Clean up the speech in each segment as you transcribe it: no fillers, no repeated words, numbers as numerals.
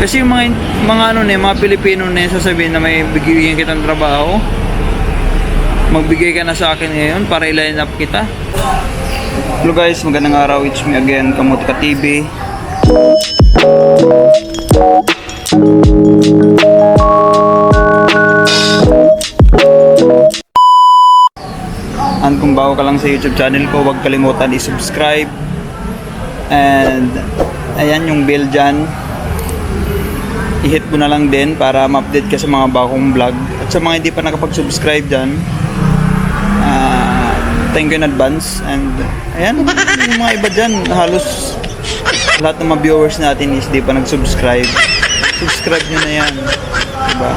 Kasi yung mga ano na mga Pilipino na yun, sasabihin na may bigyan kitang trabaho, magbigay ka na sa akin ngayon para i-line up kita. Hello guys, magandang araw. It's me again, Kamot Ka TV. And kung bago ka lang sa YouTube channel ko, huwag kalimutan i-subscribe. And ayan yung bell dyan, i-hit mo na lang din para ma-update ka sa mga bagong vlog. At sa mga hindi pa nakapag-subscribe dyan, thank you in advance. And ayan, yung mga iba dyan, halos lahat ng mga viewers natin is di pa nag-subscribe. Subscribe nyo na yan, diba?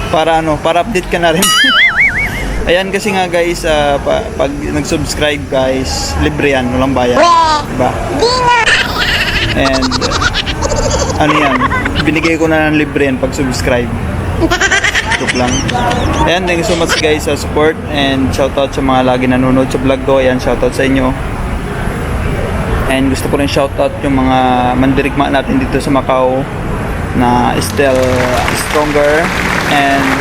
Para update ka na rin. Ayan kasi nga guys, pag nag-subscribe guys, libre yan, walang bayad, diba? And ano yan, binigay ko na ng libre yan pag subscribe. Joke lang. Ayan, thank you so much guys sa support, and shoutout sa mga lagi nanonood sa vlog ko. Ayan, shoutout sa inyo. And gusto ko rin shoutout yung mga mandirigma natin dito sa Macau na still stronger and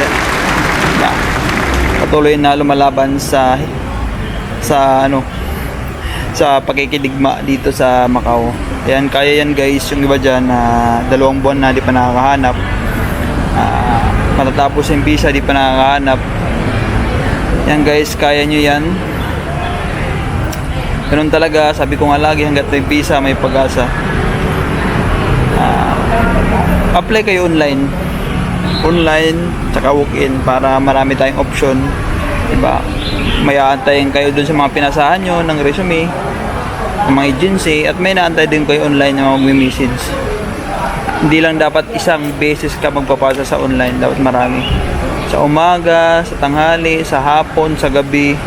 patuloy na lumalaban sa pakikidigma dito sa Macau. Ayan, kaya yan guys. Yung iba dyan na 2 buwan na di pa nakakahanap, matatapos yung visa di pa nakakahanap, yan guys, kaya nyo yan. Ganun talaga, sabi ko nga lagi, hanggat may visa may pag-asa. Apply kayo online tsaka walk-in para marami tayong option, diba? May aantayin kayo dun sa mga pinasahan nyo ng resume ng mga agency, at may naantay din kayo online na mag-message. Hindi lang dapat isang beses ka magpapasa sa online, dapat marami. Sa umaga, sa tanghali, sa hapon, sa gabi.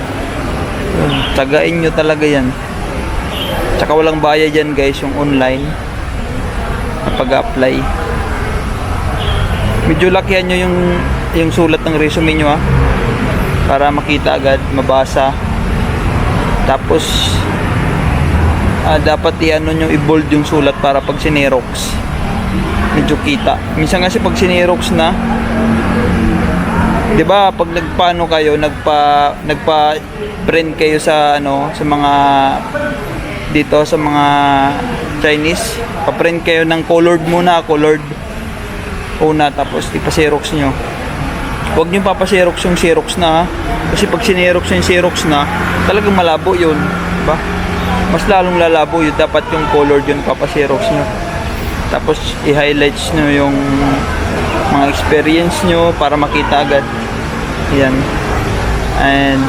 Tagain nyo talaga yan. Tsaka walang bayad yan guys, yung online na pag-apply. Medyo lakihan nyo yung sulat ng resume nyo para makita agad, mabasa. Tapos dapat nyo i-bold yung sulat para pag sinerox medyo kita. Minsan kasi pag sinerox na, 'di ba, pag nagpaano kayo, nagpa-print kayo sa sa mga dito sa mga Chinese, pa-print kayo ng colored una, tapos ipa-xerox nyo. Huwag nyo papa-xerox yung xerox na, kasi pag sinerox yung xerox na, talagang malabo yun, diba? Mas lalong lalabo yun. Dapat yung colored yun, papa-xerox nyo. Tapos i-highlights nyo yung mga experience nyo para makita agad. Yan. And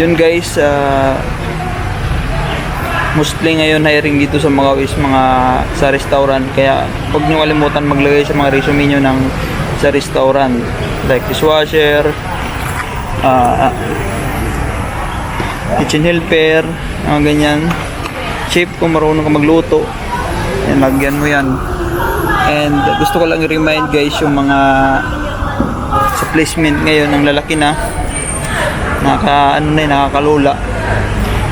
yun guys, mostly ngayon hiring dito sa Macau is mga sa restaurant. Kaya huwag nyo kalimutan maglagay sa mga resume nyo ng sa restaurant, like dishwasher, kitchen helper, mga ganyan. Chef, kung marunong ka magluto, yan, lagyan mo yan. And gusto ko lang i-remind guys yung mga sa placement ngayon ng lalaki na nakakalula.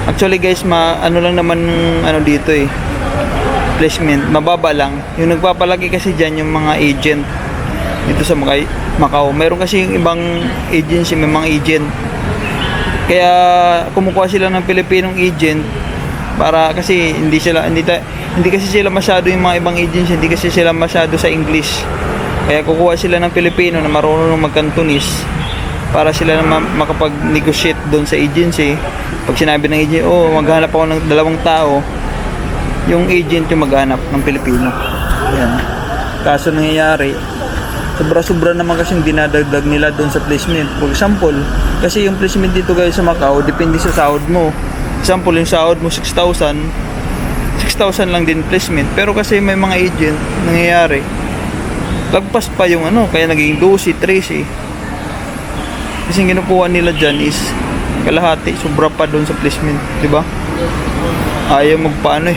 Actually guys, ano lang naman dito placement, mababa lang. Yung nagpapalaki kasi dyan yung mga agent dito sa Macau. Meron kasi yung ibang agency, may mga agent. Kaya kumukuha sila ng Pilipinong agent para kasi hindi kasi sila masyado, yung mga ibang agency hindi kasi sila masyado sa English. Kaya kukuha sila ng Pilipino na marunong mag-Cantonese para sila na makapag-negotiate doon sa agency. Pag sinabi ng agent, maghanap ako ng 2 tao, yung agent yung maghanap ng Pilipino. Ayan. Kaso nangyayari, sobra-sobra naman kasi yung dinadagdag nila doon sa placement. For example, kasi yung placement dito guys sa Macau, depende sa sahod mo. Example, yung sahod mo 6,000 lang din placement. Pero kasi may mga agent, nangyayari, lagpas pa yung kaya naging 12, 13. Kasi yung kinukuha nila dyan is kalahati, sobra pa doon sa placement, diba? Ayaw magpaano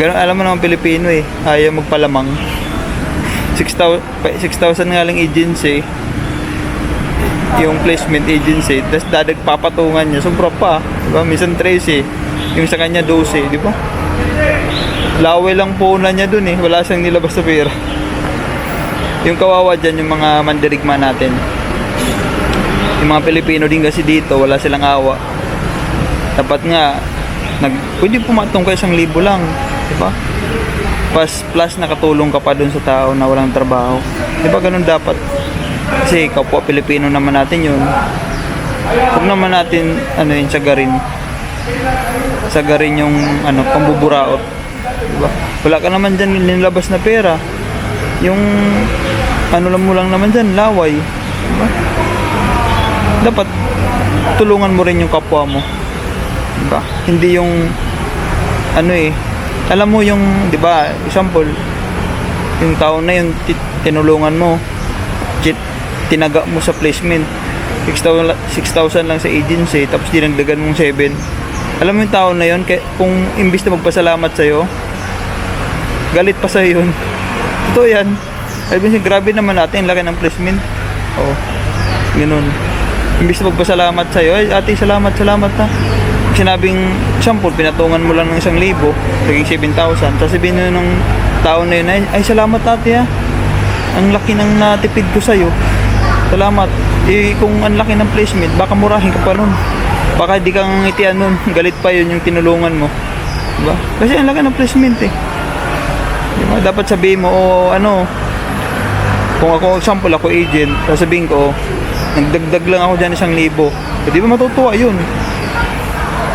Ganun, alam mo naman Pilipino ayaw magpalamang. 6,000 nga lang agency, yung placement agency, tapos dadag papatungan niya, sobra pa, diba? Minsan 13, Yung sa kanya 12, di ba? Laway lang po na niya dun eh. Wala siyang nilabas sa pera. Yung kawawa dyan, yung mga mandirigma natin. Yung mga Pilipino din kasi dito, wala silang awa. Dapat nga, pwede pumatong ka 1,000 lang. Diba? Plus nakatulong ka pa dun sa tao na walang trabaho. Diba ganun dapat? Kasi kapwa Pilipino naman natin yun. Huwag naman natin, sagarin. Sagarin yung, pambuburaot. Diba? Wala ka naman dyan nilabas na pera. Yung lang mo lang naman dyan, laway. Diba? Dapat tulungan mo rin yung kapwa mo. Diba? Hindi yung alam mo yung, diba, example, yung tao na yun, tinulungan mo, tinaga mo sa placement, 6,000 lang sa agency, tapos dinagdagan mong 7. Alam mo yung tao na yun, kung imbis na magpasalamat sa'yo, galit pa sa'yo yun. Ito yan. Sabi niya, grabe naman natin, laki ng placement. Oo. Ganun. Imbis na magpasalamat sa'yo, ay ate, salamat ha. Sinabing, example, pinatungan mo lang ng 1,000, naging 7,000. Tapos sabihin nyo ng tao na yun, ay salamat ate ha. Ang laki ng natipid ko sa'yo. Salamat. Kung ang laki ng placement, baka murahin ka pa nun. Baka di kang ngitian nun. Galit pa yun yung tinulungan mo. Diba? Kasi ang laki ng placement eh. Diba? Dapat sabihin mo, kung ako, example, ako agent, sasabihin ko, nagdagdag lang ako dyan 1,000. Di ba matutuwa yun?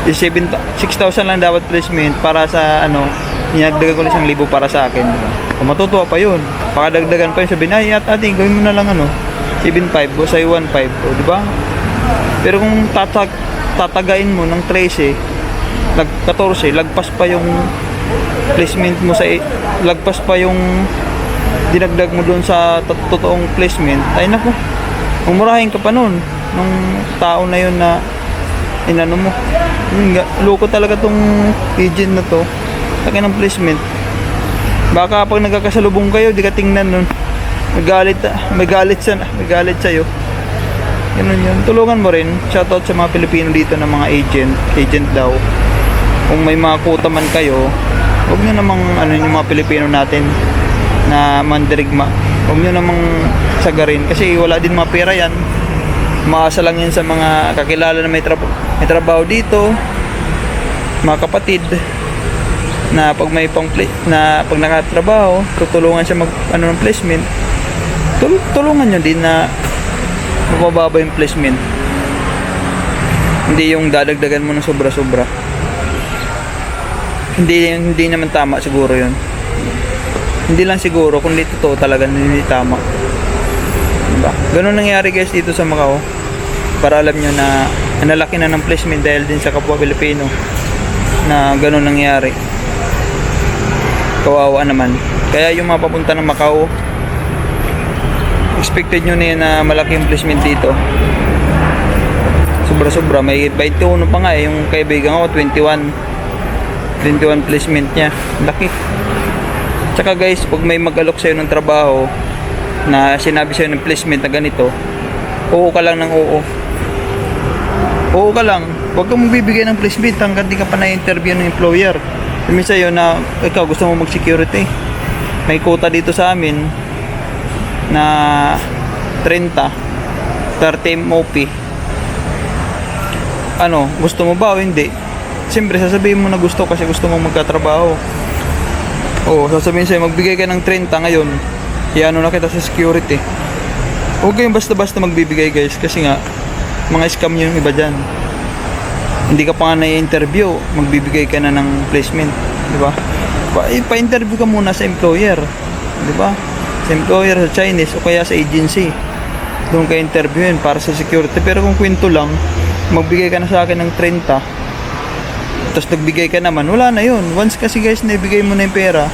6,000 lang dapat placement para sa, inagdagan ko na 1,000 para sa akin. Diba? Kung matutuwa pa yun, pakadagdagan pa yun, sabihin, ay, ate, gawin mo na lang, 7,500 o sa'yo 1,500. O, diba? Pero kung tatagain mo ng 13, 14, lagpas pa yung placement mo lagpas pa yung dinagdag mo doon sa totoong placement, ay naku, umurahin ka pa nun ng tao na yun na inano mo. Loko talaga tong agent na to, laki ng placement. Baka pag nagkakasalubong kayo, di ka tingnan nun, may galit sa'yo. Ganun yun. Tulungan mo rin. Shoutout sa mga Pilipino dito na mga agent daw. Kung may mga kuta man kayo, huwag nyo namang yung mga Pilipino natin na mandirigma. Huwag nyo namang sagarin. Kasi wala din mga pera yan. Maasa lang yan sa mga kakilala na may trabaho dito. Mga kapatid na pag may pag nakatrabaho, tutulungan siya ng placement. Tulungan nyo din na mababa yung placement. Hindi yung dadagdagan mo ng sobra-sobra. Hindi naman tama siguro yun. Hindi lang siguro, kundi totoo talaga hindi tama. Diba? Ganun nangyari guys dito sa Macau. Para alam nyo na nalaki na ng placement dahil din sa kapwa Pilipino na ganun nangyari. Kawawa naman. Kaya yung mapapunta ng Macau, expected nyo na yun na malaki yung placement dito. Sobra-sobra. May 21 pa nga eh. Yung kaibigan ko 21 placement niya. Laki. Tsaka guys, pag may mag-alok sa'yo ng trabaho na sinabi sa'yo ng placement na ganito, oo ka lang ng oo. Oo ka lang. Huwag kang magbibigay ng placement hanggang di ka pa na-interview ng employer. Sabi sa'yo na ikaw gusto mo mag-security. May quota dito sa amin na 30 MOP. Gusto mo ba o hindi? Siyempre sasabihin mo na gusto kasi gusto mo magkatrabaho. Sasabihin sa'yo magbigay ka ng 30 ngayon, na kita sa security. Huwag kayong basta-basta magbibigay guys, kasi nga mga scam yung iba dyan. Hindi ka pa nga na-interview, magbibigay ka na ng placement, di ba? Pa-interview ka muna sa employer, di ba? Sa employer, sa Chinese o kaya sa agency, doon ka interviewin para sa security. Pero kung kwento lang, magbigay ka na sa akin ng 30, tapos nagbigay ka naman, wala na yun. Once kasi guys naibigay mo na yung pera,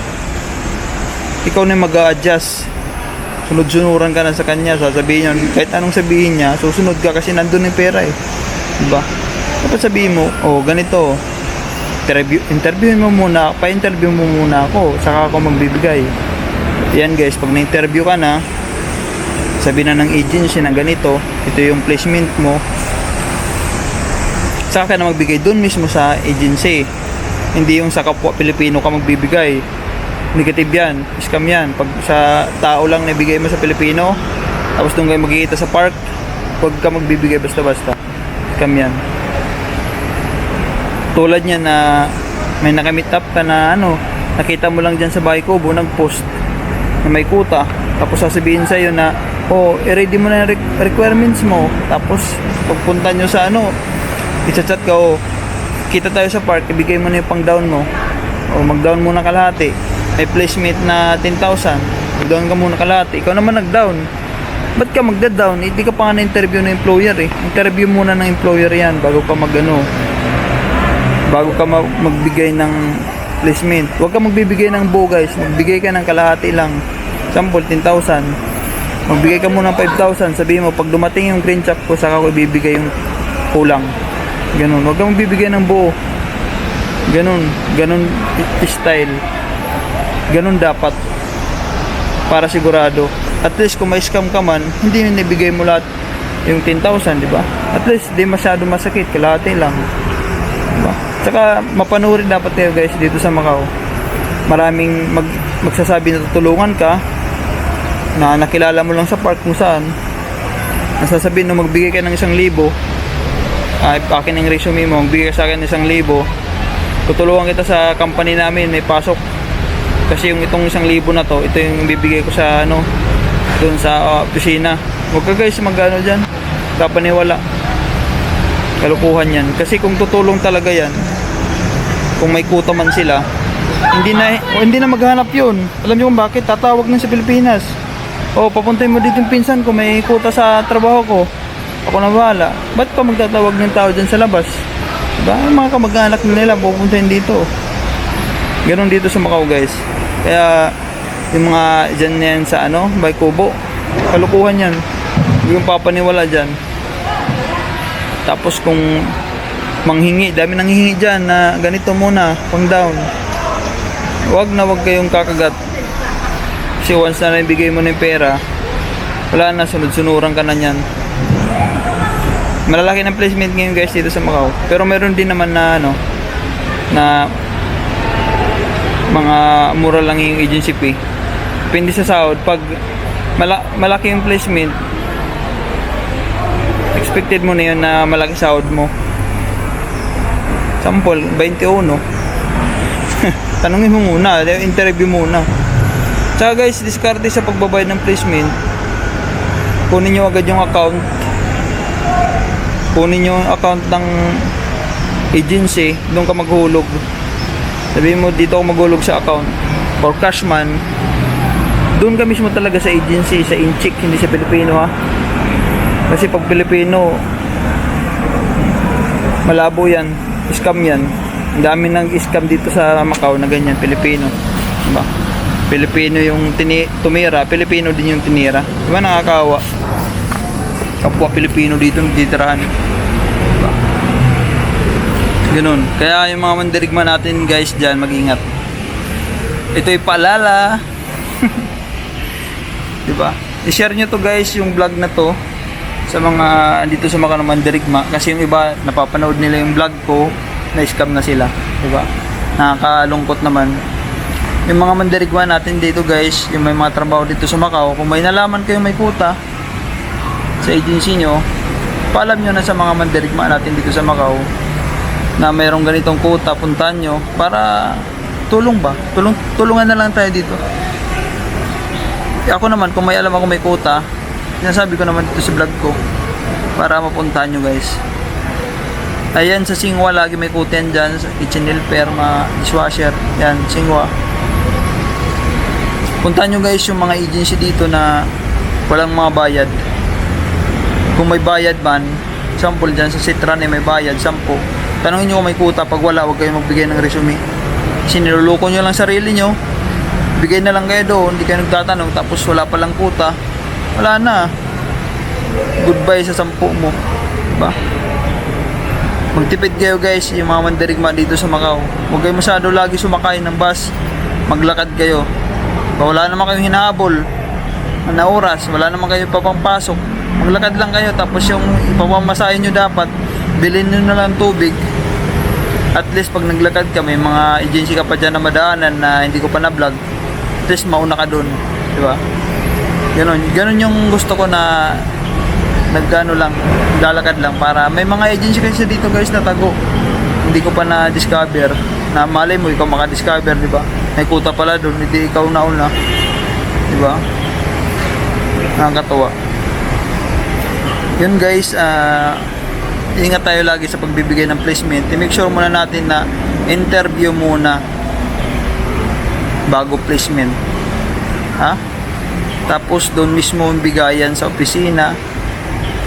ikaw na mag-a-adjust. Sunod-sunuran ka na sa kanya, sasabihin niya, kahit anong sabihin niya, susunod ka kasi nandun yung pera eh, diba? Dapat sabihin mo, ganito, interviewin mo muna, pa-interview mo muna ako, saka ako magbibigay. Yan guys, pag na-interview ka na, sabi na ng agency na ganito, ito yung placement mo, saka ka na magbigay doon mismo sa agency. Hindi yung sa kapwa Pilipino ka magbibigay. Negative yan, scam yan. Pag sa tao lang nabigay mo sa Pilipino, tapos doon kayo magkikita sa park, huwag ka magbibigay basta-basta. Scam yan. Tulad niya na may nakamit up ka na nakita mo lang dyan sa bahay ko, nag-post na may kuta. Tapos sasabihin sa'yo na, i-ready mo na yung requirements mo. Tapos pagpunta nyo sa i-chat ka, kita tayo sa park, ibigay mo na yung pang down mo. Mag-down muna kalahati. May placement na 10,000. Mag-down ka muna kalahati. Ikaw naman nag-down. Ba't ka magda-down? Hindi ka pa nga na-interview ng employer eh. Interview muna ng employer yan bago ka bago ka magbigay ng placement. Huwag ka magbibigay ng buo guys. Magbigay ka ng kalahati lang. Sample, 10,000. Magbigay ka muna ng 5,000. Sabihin mo, pag dumating yung green check ko, saka ko ibibigay yung kulang. Ganun. Huwag ka magbibigay ng buo. Ganun style. Ganun dapat. Para sigurado. At least kung may scam ka man, hindi na nabigay mo lahat yung 10,000, di ba? At least di masyado masakit, kalahati lang. Diba? Tsaka mapanurin dapat kayo guys dito sa Macau. Maraming magsasabi na tutulungan ka na nakilala mo lang sa park kung saan. Nasasabihin na magbigay ka ng 1,000. Akin ang resume mo, magbigay ka sa akin ng 1,000. Tutulungan kita sa company namin, may pasok. Kasi yung itong 1,000 na to, ito yung bibigay ko sa doon sa opisina. Huwag ka guys magano dyan, kapaniwala. Kalukuhan yan. Kasi kung tutulong talaga yan, kung may kuta man sila, hindi na maghanap yun. Alam niyo kung bakit? Tatawag na sa Pilipinas. Papuntahin mo dito yung pinsan ko, may kuta sa trabaho ko. Ako na bahala. Ba't pa magtatawag ng tao dyan sa labas? Diba? Yung mga kamag-anak nila, pupuntahin dito. Ganon dito sa Macau guys. Kaya yung mga dyan yan sa Bay Kubo, kalukuhan yan. Hindi yung papaniwala dyan. Tapos kung manghingi, dami nang hihingi dyan na ganito muna, pang down. Wag kayong kakagat. Kasi once na nabigay mo ng pera, wala na, sunod-sunuran ka na yan. Malalaki ng placement ngayon guys dito sa Macau. Pero meron din naman na na mga mura lang yung agency fee. Depende sa sahod. Pag malaki yung placement, expected mo na yun na malaki sahod mo. Sample, 21. Tanungin mo muna, interview muna. Tsaka guys, diskarte sa pagbabayad ng placement. Kunin nyo agad yung account. Kunin nyo yung account ng agency. Doon ka maghulog. Sabihin mo, dito ako maghulog sa account. For cash man, doon ka mismo talaga sa agency, sa Incheck, hindi sa Pilipino ha. Kasi pag Pilipino, malabo yan, scam yan. Ang dami ng scam dito sa Macau na ganyan, Pilipino. Diba? Pilipino yung tumira, Pilipino din yung tinira. Diba nakakawa? Kapwa Pilipino dito nagtitirahan. Diba? Ganun. Kaya yung mga mandirigma natin guys dyan, mag-ingat. Ito'y paalala. Diba? I-share nyo to guys, yung vlog na to sa mga dito sa mga mandirigma. Kasi yung iba, napapanood nila yung vlog ko, na-scam na sila. Diba? Nakakalungkot naman. Yung mga mandirigma natin dito guys, yung may mga trabaho dito sa Macau, kung may nalaman kayo may kuta sa agency nyo, paalam nyo na sa mga mandirigma natin dito sa Macau na mayroong ganitong kuta, puntahan nyo para tulong ba? Tulungan na lang tayo dito. Ako naman, kung may alam ako may kuta, sinasabi ko naman dito sa vlog ko para mapuntahan nyo guys. Ayan, sa Singwa lagi may kuta yan dyan, sa kitchen helper, mga dishwasher, yan, Singwa. Puntahan nyo guys yung mga agency dito na walang mga bayad. Kung may bayad man, sample dyan sa Citran may bayad, 10. Tanongin nyo kung may kuta, pag wala, huwag kayong magbigay ng resume. Kasi niluloko nyo lang sarili nyo. Bigay na lang kayo doon, hindi kayo nagtatanong, tapos wala palang kuta, wala na. Goodbye sa 10 mo. Diba? Magtipid kayo guys, yung mga mandirigma dito sa Macau. Huwag kayo masyado lagi sumakay ng bus. Maglakad kayo. Wala naman kayong hinahabol na oras, wala naman kayo papampasok. Maglakad lang kayo, tapos yung ipapamasahin nyo dapat bilhin nyo na lang tubig. At least pag naglakad ka, may mga agency ka pa dyan na madaanan na hindi ko pa na-vlog, at least mauna ka dun, di ba? Ganun yung gusto ko na nagano lang, lalakad lang para may mga agency kasi dito guys na tago. Hindi ko pa na-discover, na malay mo ikaw maka-discover, di ba? May kuta pala dun, hindi ikaw nauna, di ba? Nakakatawa. Yun guys, ingat tayo lagi sa pagbibigay ng placement. I-make sure muna natin na interview muna bago placement. Ha? Tapos doon mismo bigayan sa opisina,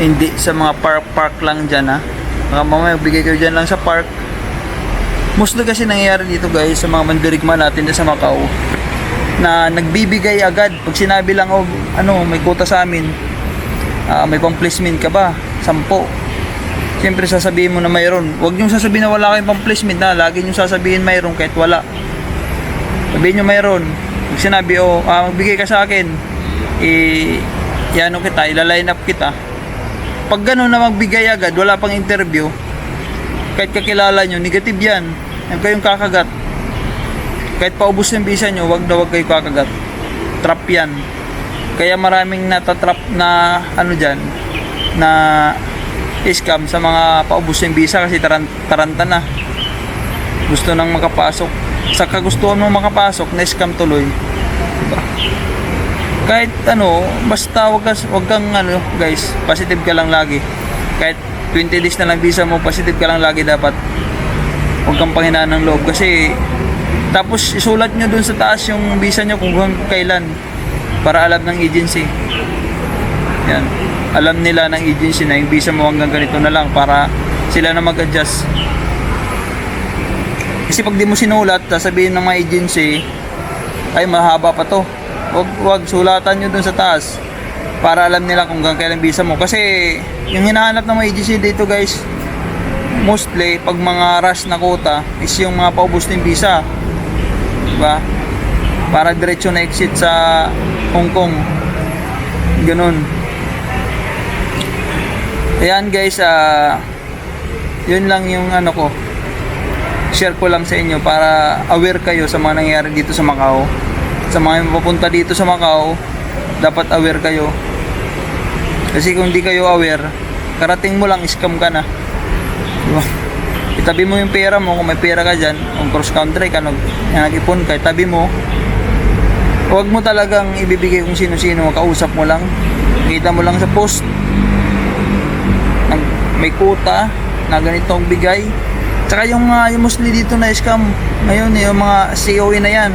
hindi sa mga park lang dyan, ha. Mga mamaya bigay kayo dyan lang sa park. Mostly kasi nangyayari dito guys sa mga mandirigma natin sa Macau na nagbibigay agad pag sinabi lang, oh, ano, may quota sa amin, may pang placement ka ba? 10. Siyempre sasabihin mo na mayroon. Huwag nyo sasabihin na wala kayong pang placement, na lagi nyo sasabihin mayroon kahit wala. Sabihin nyo mayroon. Pag sinabi, oh, magbigay ka sa akin, yano kita, ilaline up kita. Pag gano'n na magbigay agad, wala pang interview, kahit kakilala nyo, negative yan. Huwag kayong kakagat. Kahit paubos yung visa nyo, wag kayo kakagat. Trap yan. Kaya maraming natatrap na ano dyan, na scam sa mga paubos yung visa kasi taranta na. Gusto nang makapasok. Sa kagustuhan mo makapasok, na scam tuloy. Diba? Kahit ano, basta wag kang ano guys, positive ka lang lagi. Kahit 20 days na lang visa mo, positive ka lang lagi dapat. Huwag kang panghinaan ng loob kasi tapos isulat nyo dun sa taas yung visa nyo kung kailan para alam ng agency. Yan. Alam nila ng agency na yung visa mo hanggang ganito na lang para sila na mag-adjust. Kasi pag di mo sinulat, sasabihin ng mga agency, ay mahaba pa to. Wag sulatan nyo dun sa taas para alam nila kung hanggang kailan visa mo. Kasi yung hinahanap ng mga agency dito guys, mostly pag mga rush na quota is yung mga paubos ng visa, diba? Para diretso na exit sa Hong Kong, ganun. Ayan guys, yun lang yung ano ko, share ko lang sa inyo para aware kayo sa mga nangyayari dito sa Macau. Sa mga mapupunta dito sa Macau, dapat aware kayo. Kasi kung hindi kayo aware, karating mo lang, scam ka na. Diba? Itabi mo yung pera mo, kung may pera ka dyan, kung cross country ka, nag-ipon ka, itabi mo. Huwag mo talagang ibibigay kung sino-sino, kausap mo lang. Kita mo lang sa post, may quota na ganitong bigay. Tsaka yung mostly dito na scam ngayon, yung mga COE na yan,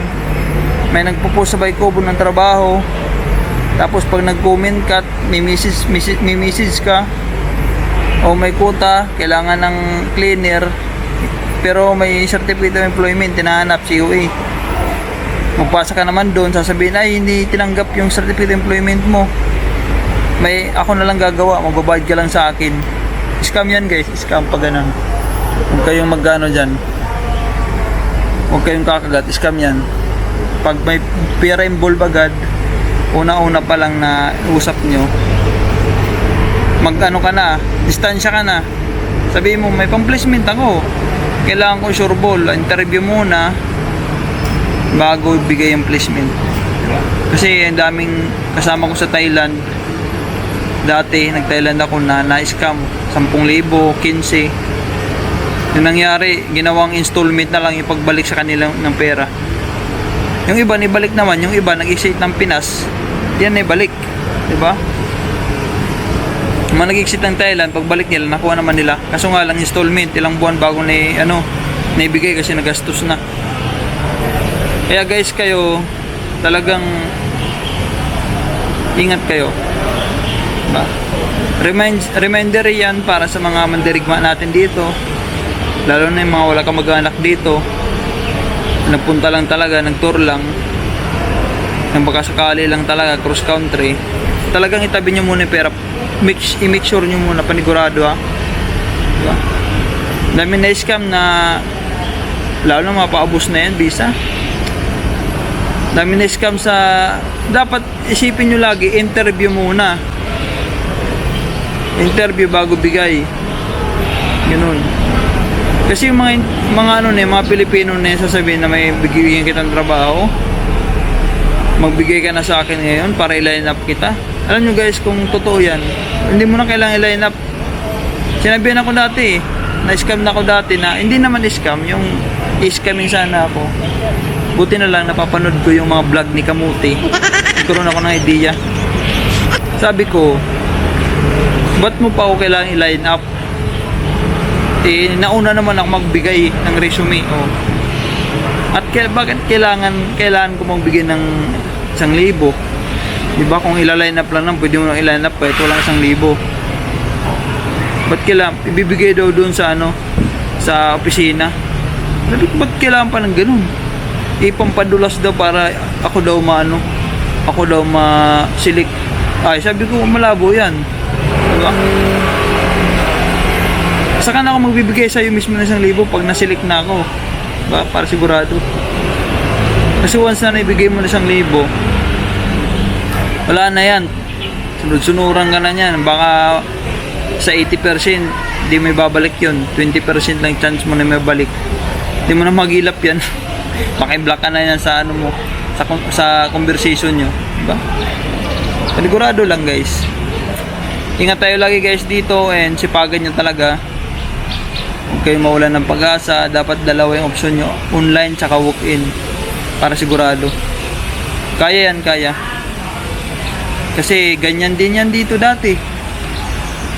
may nagpo-post sa Baycobo ng trabaho, tapos pag nag-comment ka, may message ka, o may quota, kailangan ng cleaner, pero may certificate of employment, tinahanap COE. Magpasa ka naman doon, sasabihin, ay hindi tinanggap yung certificate of employment mo, ako na lang gagawa, magbabayad ka lang sa akin. Scam yan guys, scam pag ganun. Huwag kayong magano dyan, huwag kayong kakagat, scam yan. Pag may pera involved agad, una-una pa lang na usap nyo, mag-ano ka na, distansya ka na, sabihin mo may pang-placement ako, kailangan ko sure ball, interview muna bago bigay yung placement. Kasi ang daming kasama ko sa Thailand dati, nag-Thailand ako na scam 10,000, 15. Yung nangyari, ginawang installment na lang yung pagbalik sa kanila ng pera. Yung iba nibalik naman, yung iba nag-exit ng Pinas, yan ibalik, di ba? Mga nag-exit ng Thailand, pagbalik nila, nakuha naman nila. Kaso nga lang installment, ilang buwan bago naibigay kasi nagastos na. Kaya guys, kayo talagang ingat kayo. Diba? Reminder yan para sa mga mandirigma natin dito, lalo na yung mga wala kang mag-anak dito, nagpunta lang talaga, nag-tour lang, nang baka sakali lang talaga, cross country, talagang itabi nyo muna yung pera, i-make sure nyo muna, panigurado ha. Diba? Dami na scam na, lalo na mapaubos na yan, visa. Dami na scam sa, dapat isipin nyo lagi, interview muna. Interview bago bigay. Ganun. Kasi yung mga ano na, mga Pilipino na yun, sasabihin na may bigyan kitang trabaho, magbigay ka na sa akin ngayon para i-line up kita. Alam nyo guys, kung totoo yan, hindi mo na kailangan i-line up. Sinabihan ako dati na-scam na ako dati na, hindi naman scam, yung i-scamming sana ako. Buti na lang napapanood ko yung mga vlog ni Kamuti. Nagkaroon ako ng idea. Sabi ko, ba't mo pa ako kailangan i-line up? Eh, nauna naman ako magbigay ng resume. Oh. At bakit kailangan ko magbigay ng 1,000? Diba kung ila-line up lang pwede mo lang i-line up kahit walang 1,000. Ba't kailangan? Ibibigay daw doon sa ano, sa opisina. Ba't kailangan pa ng ganun? Ipampadulas daw para ako daw ma-select. Ay, sabi ko malabo yan. Diba? Saka na ako magbibigay sa'yo mismo ng 1,000 pag na-select na ako. Diba? Para sigurado. Kasi once na naibigay mo na 1,000, wala na yan. Sunod-sunuran ka na yan. Baka sa 80% di may babalik yun. 20% lang chance mo na may balik. Di mo na magilap yan. Maki-block ka na yan sa ano mo, sa conversation nyo. Diba? Panigurado lang guys. Ingat tayo lagi guys dito and sipagan nyo talaga. Huwag kayo mawalan ng pag-asa. Dapat dalawa yung option nyo, online tsaka walk-in, para sigurado. Kaya yan, kaya. Kasi ganyan din yan dito dati.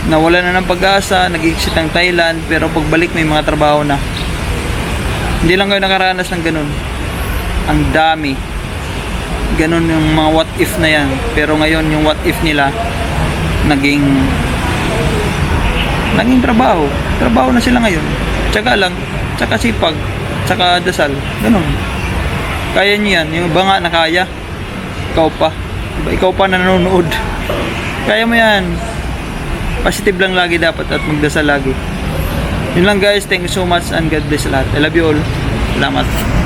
Nawala na ng pag-asa, nag-exit ng Thailand, pero pagbalik may mga trabaho na. Hindi lang kayo nakaranas ng ganun. Ang dami. Ganun yung mga what if na yan. Pero ngayon yung what if nila naging trabaho. Trabaho na sila ngayon. Tsaka lang, tsaka sipag, tsaka dasal. Ganun. Kaya nyo yan. Yung iba nga na kaya. Ikaw pa. Diba? Ikaw pa na nanonood. Kaya mo yan. Positive lang lagi dapat at magdasal lagi. Yun lang guys. Thank you so much and God bless lahat. I love you all. Salamat.